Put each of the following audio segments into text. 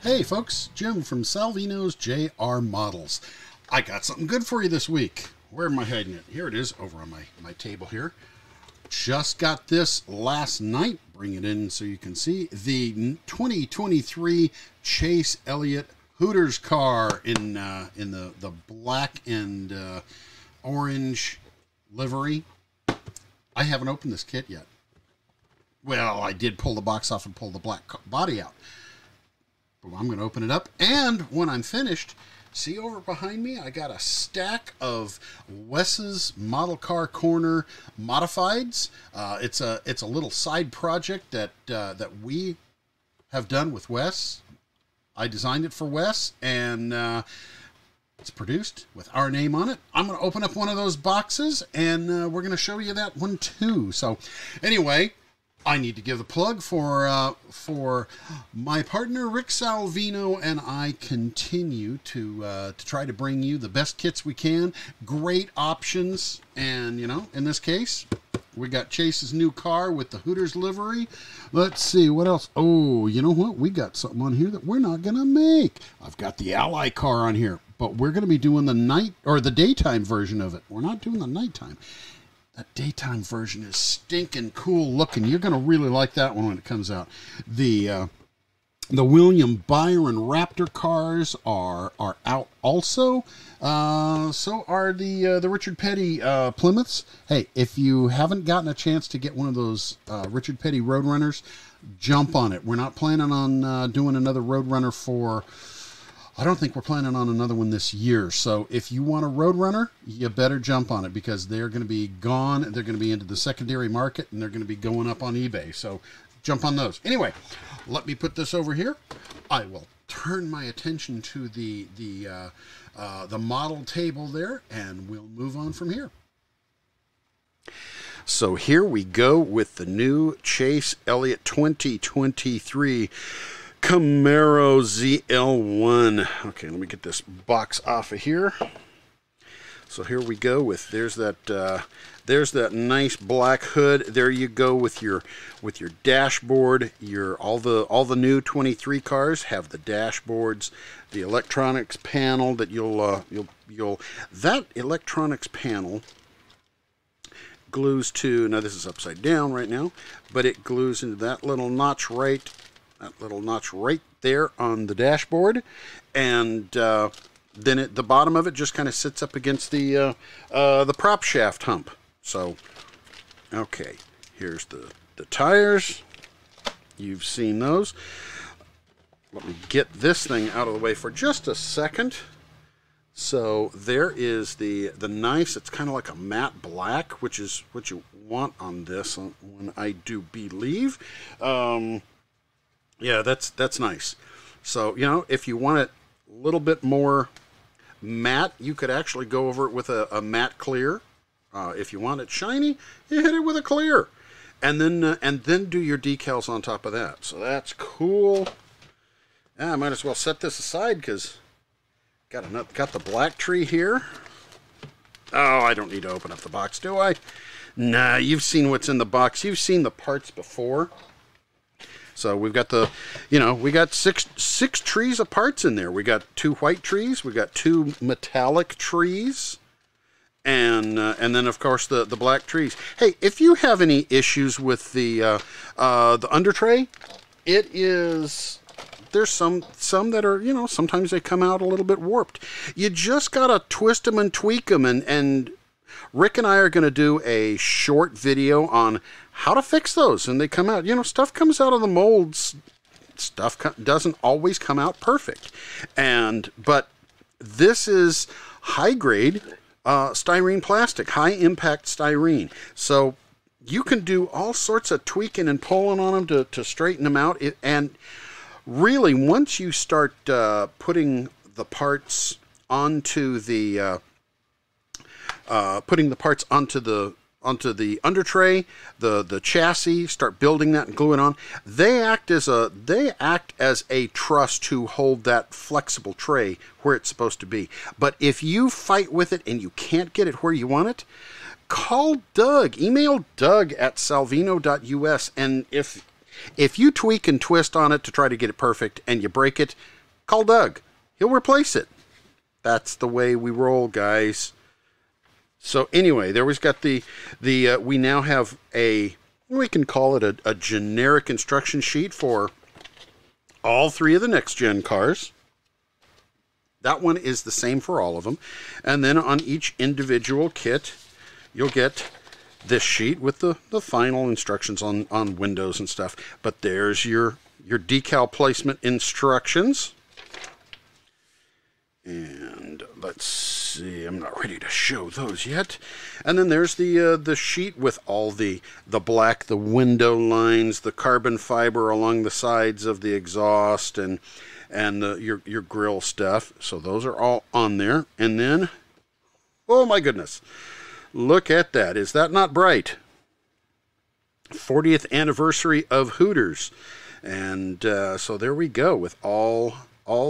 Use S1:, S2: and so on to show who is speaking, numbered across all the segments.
S1: Hey folks, Jim from Salvinos J R Models. I got something good for you this week. Where am I hiding it? Here it is over on my table here. Just got this last night. Bring it in so you can see. The 2023 Chase Elliott Hooters car in the black and orange livery. I haven't opened this kit yet. Well, I did pull the box off and pull the black body out. But I'm going to open it up, and when I'm finished, see over behind me, I got a stack of Wes's Model Car Corner modifieds. It's a little side project that we have done with Wes. I designed it for Wes, and it's produced with our name on it. I'm going to open up one of those boxes, and we're going to show you that one too. So anyway, I need to give the plug for my partner Rick Salvino, and I continue to try to bring you the best kits we can, great options, and you know, in this case, we got Chase's new car with the Hooters livery. Let's see what else. Oh, you know what? We got something on here that we're not gonna make. I've got the Ally car on here, but we're gonna be doing the night or the daytime version of it. We're not doing the nighttime. That daytime version is stinking cool looking. You're going to really like that one when it comes out. The William Byron Raptor cars are out also. So are the Richard Petty Plymouths. Hey, if you haven't gotten a chance to get one of those Richard Petty Roadrunners, jump on it. We're not planning on doing another Roadrunner for... I don't think we're planning on another one this year. So if you want a Roadrunner, you better jump on it because they're going to be gone. They're going to be into the secondary market, and they're going to be going up on eBay. So jump on those. Anyway, let me put this over here. I will turn my attention to the model table there, and we'll move on from here. So here we go with the new Chase Elliott 2023 Camaro ZL1. Okay, let me get this box off of here. So here we go with there's that nice black hood. There you go with your dashboard. All the new 23 cars have the dashboards, the electronics panel that that electronics panel glues to, now this is upside down right now, but it glues into that little notch right there on the dashboard, and then the bottom of it just kind of sits up against the prop shaft hump. So, okay, here's the tires. You've seen those. Let me get this thing out of the way for just a second. So there is the nice, it's kind of like a matte black, which is what you want on this one, I do believe. Yeah, that's nice. So, you know, if you want it a little bit more matte, you could actually go over it with a matte clear. If you want it shiny, you hit it with a clear. And then do your decals on top of that. So that's cool. Yeah, I might as well set this aside because got the black tree here. Oh, I don't need to open up the box, do I? Nah, you've seen what's in the box. You've seen the parts before. So we've got we got six trees of parts in there. We got 2 white trees, we got 2 metallic trees, and then of course the black trees. Hey, if you have any issues with the under tray, there's some that are, you know, sometimes they come out a little bit warped. You just gotta twist them and tweak them, and Rick and I are going to do a short video on how to fix those. And they come out, you know, stuff comes out of the molds. Stuff doesn't always come out perfect. But this is high grade styrene plastic, high impact styrene. So you can do all sorts of tweaking and pulling on them to straighten them out. And really, once you start putting the parts onto the onto the under tray, the chassis, start building that and glue it on. They act as a truss to hold that flexible tray where it's supposed to be. But if you fight with it and you can't get it where you want it, call Doug. Email Doug at salvino.us, and if If you tweak and twist on it to try to get it perfect and you break it, call Doug. He'll replace it. That's the way we roll, guys. So anyway, there we've got we now have we can call it a generic instruction sheet for all 3 of the next gen cars. That one is the same for all of them. And then on each individual kit, you'll get this sheet with the final instructions on windows and stuff. But there's your decal placement instructions. And let's see, I'm not ready to show those yet. And then there's the sheet with all the black, the window lines, the carbon fiber along the sides of the exhaust, and your grill stuff. So those are all on there. And then, oh my goodness, look at that. Is that not bright? 40th anniversary of Hooters. And so there we go with all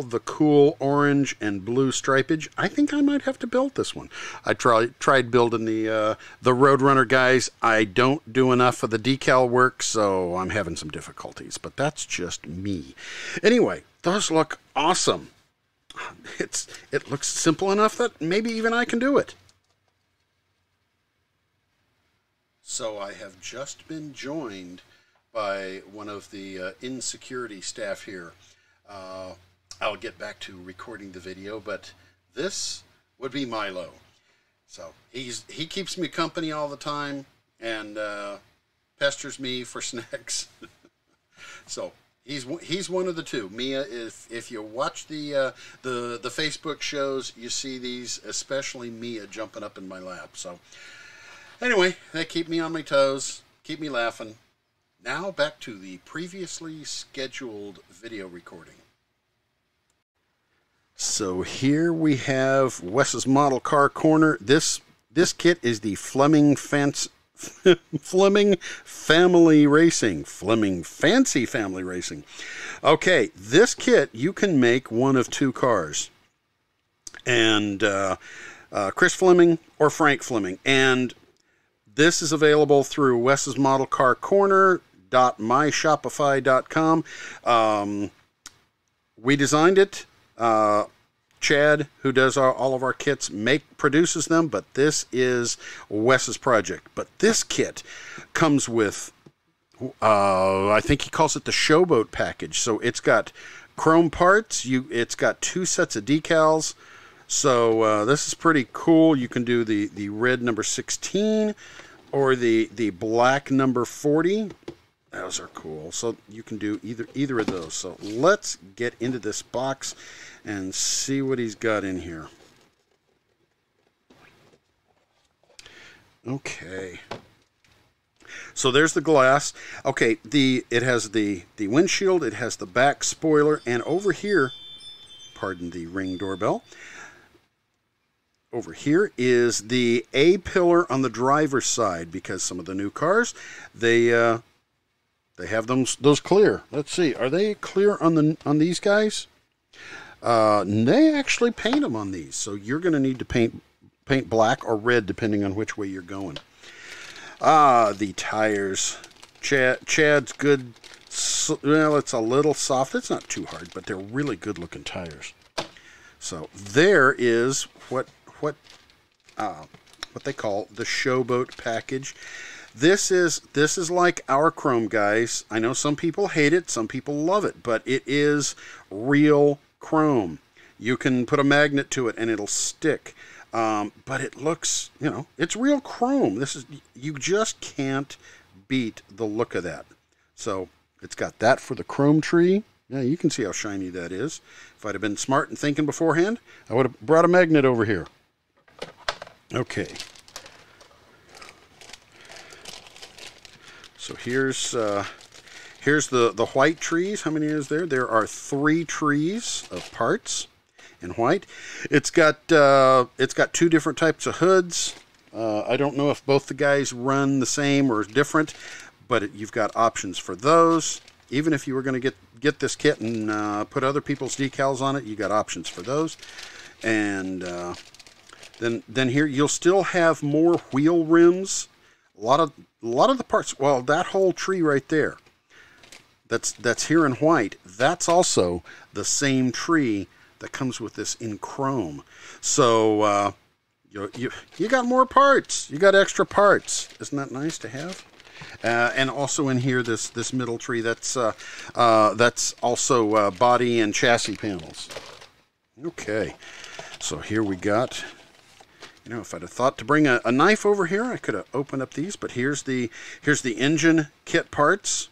S1: the cool orange and blue stripage. I think I might have to build this one. I tried building the Roadrunner guys. I don't do enough of the decal work, so I'm having some difficulties. But that's just me. Anyway, those look awesome. It looks simple enough that maybe even I can do it. So I have just been joined by one of the in-security staff here. I'll get back to recording the video, but this would be Milo. So he keeps me company all the time and pesters me for snacks. So he's one of the two. Mia, if you watch the Facebook shows, you see these, especially Mia jumping up in my lap. So anyway, they keep me on my toes, keep me laughing. Now back to the previously scheduled video recording. So here we have Wes's Model Car Corner. This kit is the Fleming Fancy Family Racing. Okay, this kit you can make one of 2 cars. And Chris Fleming or Frank Fleming. And this is available through Wes's Model Car Corner.myshopify.com. We designed it. Chad, who does all of our kits, produces them, but this is Wes's project. But this kit comes with, I think he calls it the Showboat package. So it's got chrome parts. It's got 2 sets of decals. So this is pretty cool. You can do the red number 16 or the black number 40. Those are cool. So you can do either of those. So let's get into this box and see what he's got in here. Okay. So there's the glass. Okay, it has the windshield, it has the back spoiler, and over here, pardon the Ring doorbell, over here is the A pillar on the driver's side, because some of the new cars, they have those clear. Let's see, are they clear on these guys? They actually paint them on these, so you're going to need to paint black or red depending on which way you're going. The tires. Chad's good. Well, it's a little soft. It's not too hard, but they're really good looking tires. So there is what they call the Showboat package. This is like our chrome, guys. I know some people hate it, some people love it, but it is real chrome. You can put a magnet to it and it'll stick. But it looks, it's real chrome. You just can't beat the look of that. So it's got that for the chrome tree. Yeah, you can see how shiny that is. If I'd have been smart and thinking beforehand, I would have brought a magnet over here. Okay. So here's the white trees. How many is there? There are 3 trees of parts in white. It's got 2 different types of hoods. I don't know if both the guys run the same or different, but you've got options for those. Even if you were going to get this kit and put other people's decals on it, you got options for those. And then here you'll still have more wheel rims. A lot of the parts. Well, that whole tree right there. that's here in white, that's also the same tree that comes with this in chrome. So you got more parts. You got extra parts. Isn't that nice to have? And also in here, this middle tree, that's also body and chassis panels. Okay, so here we got. You know, if I'd have thought to bring a knife over here, I could have opened up these. But here's the engine kit parts.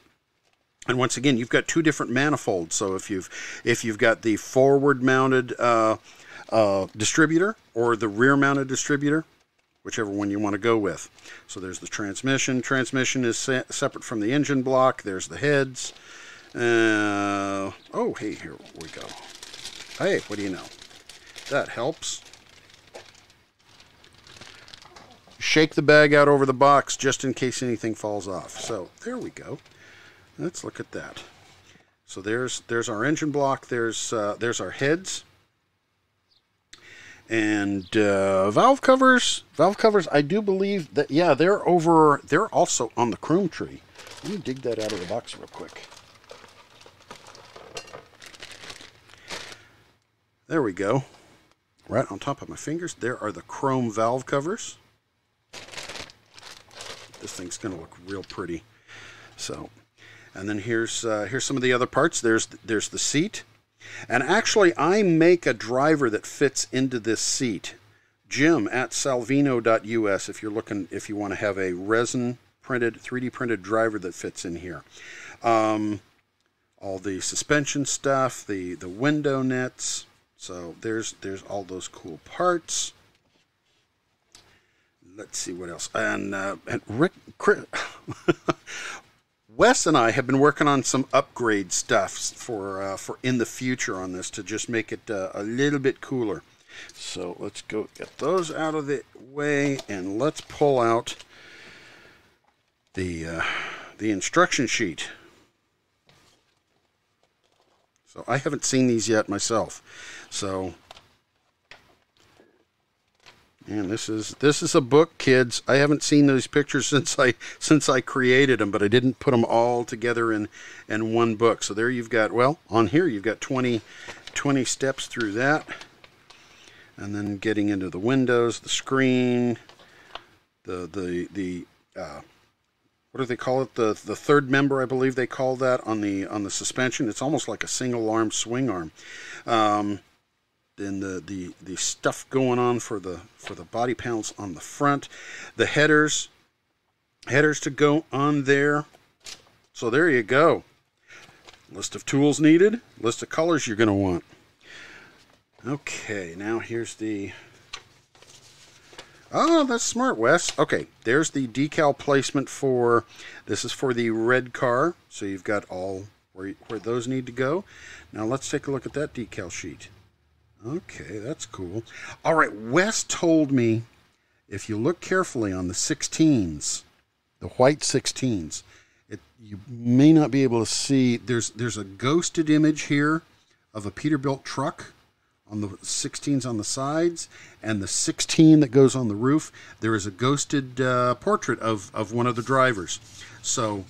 S1: And once again, you've got two different manifolds. So if you've got the forward-mounted distributor or the rear-mounted distributor, whichever one you want to go with. So there's the transmission. Transmission is separate from the engine block. There's the heads. Oh, hey, here we go. Hey, what do you know? That helps. Shake the bag out over the box just in case anything falls off. So there we go. Let's look at that. So there's our engine block. There's our heads. And valve covers. I do believe that, yeah, they're also on the chrome tree. Let me dig that out of the box real quick. There we go. Right on top of my fingers, there are the chrome valve covers. This thing's going to look real pretty. So, and then here's some of the other parts. There's the seat. And actually, I make a driver that fits into this seat. Jim at salvino.us if you want to have a resin printed, 3D printed driver that fits in here. All the suspension stuff, the window nets. So there's all those cool parts. Let's see what else. And Chris, Wes and I have been working on some upgrade stuff for in the future on this to just make it a little bit cooler. So let's go get those out of the way, and let's pull out the instruction sheet. So I haven't seen these yet myself. So, man, this is a book, kids. I haven't seen those pictures since I created them, but I didn't put them all together in one book. So there you've got, well, on here you've got 20 steps through that. And then getting into the windows, the screen, what do they call it? The third member, I believe they call that on the suspension. It's almost like a single arm swing arm. Then the stuff going on for the body panels on the front, the headers to go on there. So there you go. List of tools needed, list of colors you're going to want. Okay, now here's the... Oh, that's smart, Wes. Okay, there's the decal placement for... This is for the red car, so you've got all where those need to go. Now let's take a look at that decal sheet. Okay, that's cool. All right, Wes told me if you look carefully on the 16s, the white 16s, you may not be able to see, there's a ghosted image here of a Peterbilt truck on the 16s on the sides, and the 16 that goes on the roof, there is a ghosted portrait of one of the drivers. So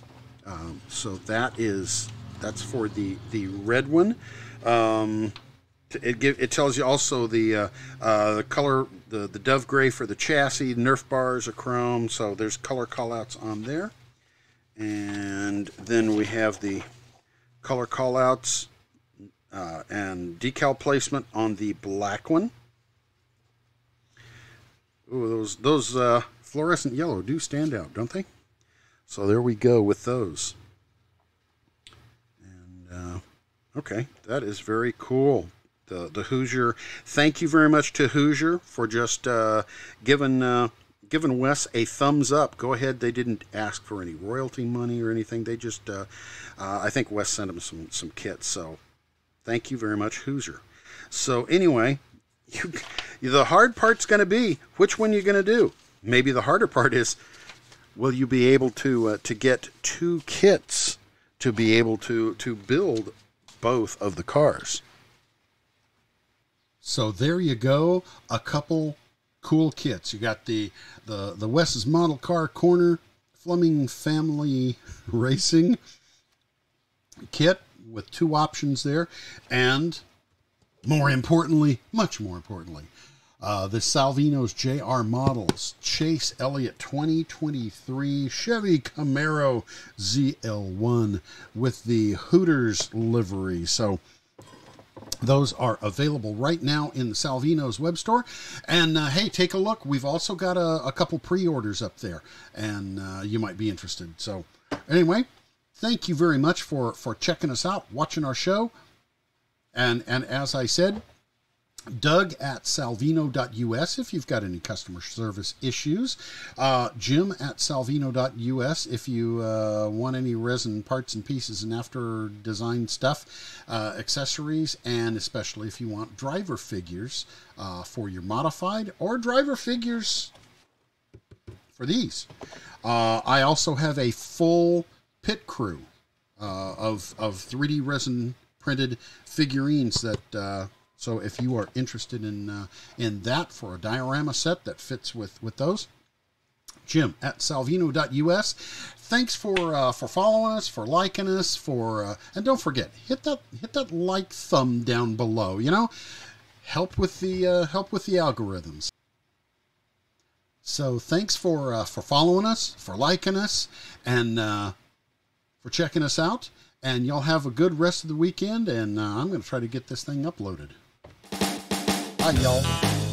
S1: that's for the red one. It tells you also the color, the dove gray for the chassis. Nerf bars are chrome, so there's color callouts on there. And then we have the color callouts and decal placement on the black one. Ooh, those fluorescent yellow do stand out, don't they? So there we go with those. And okay, that is very cool. The Hoosier. Thank you very much to Hoosier for just giving Wes a thumbs up. Go ahead. They didn't ask for any royalty money or anything. They just I think Wes sent them some kits. So thank you very much, Hoosier. So anyway, the hard part's going to be which one you're going to do. Maybe the harder part is, will you be able to get two kits to be able to build both of the cars? So there you go, a couple cool kits. You got the Wes's Model Car Corner, Fleming Family Racing, kit with 2 options there, and more importantly, much more importantly, the Salvinos J R Models Chase Elliott 2023 Chevy Camaro ZL1 with the Hooters livery. So those are available right now in the Salvinos web store. And hey, take a look. We've also got a couple pre-orders up there, and you might be interested. So anyway, thank you very much for checking us out, watching our show. And as I said, Doug at salvino.us if you've got any customer service issues. Jim at salvino.us if you want any resin parts and pieces and after design stuff, accessories, and especially if you want driver figures for your modified or driver figures for these. I also have a full pit crew of 3D resin printed figurines that so if you are interested in that for a diorama set that fits with those, Jim at salvino.us. Thanks for following us, for liking us, and don't forget, hit that like thumb down below. You know, help with the algorithms. So thanks for following us, for liking us, and for checking us out. And y'all have a good rest of the weekend, and I'm going to try to get this thing uploaded. Bye, y'all.